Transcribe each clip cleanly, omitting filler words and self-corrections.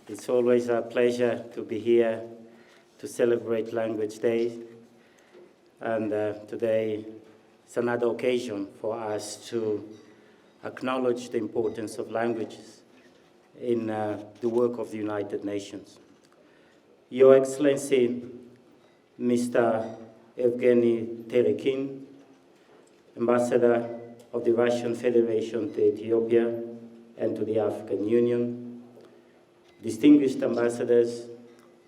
It's always a pleasure to be here to celebrate Language Day. And today is another occasion for us to acknowledge the importance of languages in the work of the United Nations. Your Excellency, Mr. Evgeny Terekin, Ambassador of the Russian Federation to Ethiopia and to the African Union, distinguished ambassadors,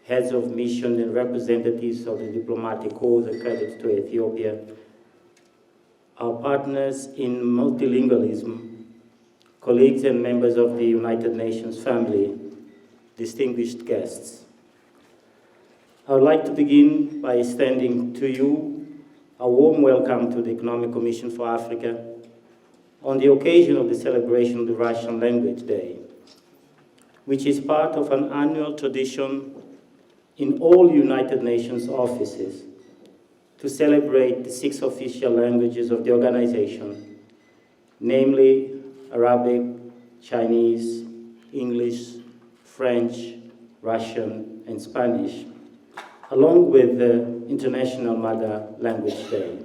heads of mission and representatives of the diplomatic corps accredited to Ethiopia, our partners in multilingualism, colleagues and members of the United Nations family, distinguished guests. I would like to begin by extending to you a warm welcome to the Economic Commission for Africa on the occasion of the celebration of the Russian Language Day, which is part of an annual tradition in all United Nations offices to celebrate the 6 official languages of the organization, namely Arabic, Chinese, English, French, Russian, and Spanish, along with the International Mother Language Day.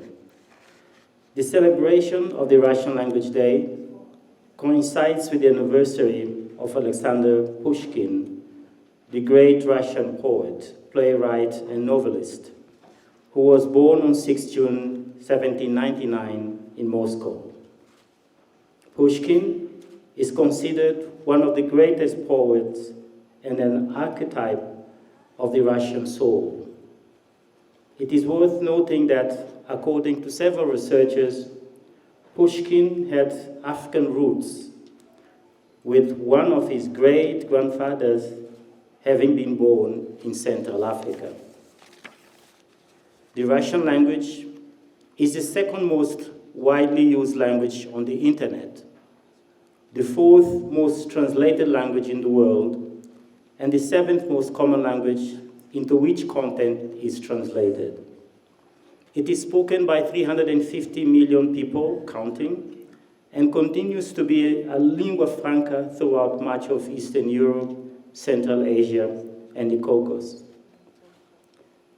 The celebration of the Russian Language Day coincides with the anniversary of Alexander Pushkin, the great Russian poet, playwright, and novelist, who was born on 6 June 1799 in Moscow. Pushkin is considered one of the greatest poets and an archetype of the Russian soul. It is worth noting that, according to several researchers, Pushkin had African roots, with one of his great-grandfathers having been born in Central Africa. The Russian language is the second most widely used language on the internet, the 4th most translated language in the world, and the 7th most common language into which content is translated. It is spoken by 350 million people, counting, and continues to be a lingua franca throughout much of Eastern Europe, Central Asia, and the Caucasus.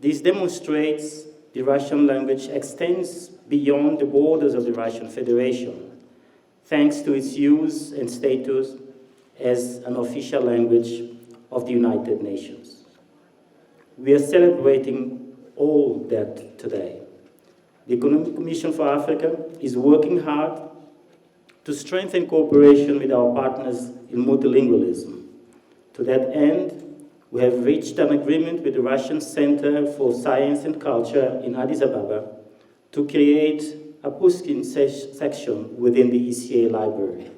This demonstrates the Russian language extends beyond the borders of the Russian Federation, thanks to its use and status as an official language of the United Nations. We are celebrating all that today. The Economic Commission for Africa is working hard to strengthen cooperation with our partners in multilingualism. To that end, we have reached an agreement with the Russian Center for Science and Culture in Addis Ababa to create a Pushkin section within the ECA library.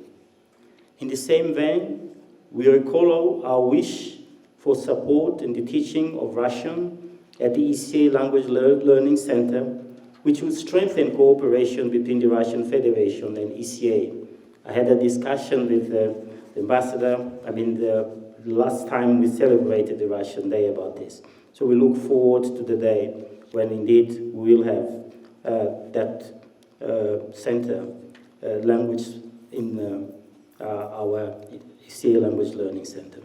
In the same vein, we recall our wish for support in the teaching of Russian at the ECA Language Learning Center, which will strengthen cooperation between the Russian Federation and ECA. I had a discussion with the ambassador, the last time we celebrated the Russian Day about this. So we look forward to the day when indeed we will have that center language in our ECA Language Learning Center.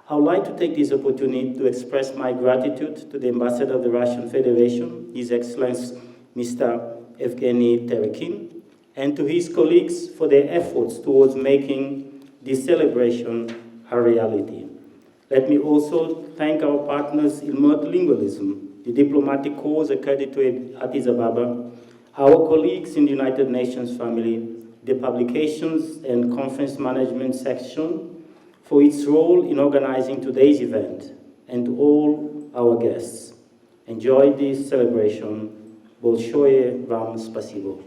I would like to take this opportunity to express my gratitude to the Ambassador of the Russian Federation, His Excellency Mr. Evgeny Terekin, and to his colleagues for their efforts towards making this celebration a reality. Let me also thank our partners in multilingualism, the diplomatic corps accredited to Addis Ababa, our colleagues in the United Nations family, the Publications and Conference Management section, for its role in organizing today's event, and to all our guests. Enjoy this celebration. Bolshoye Vam Spasibo.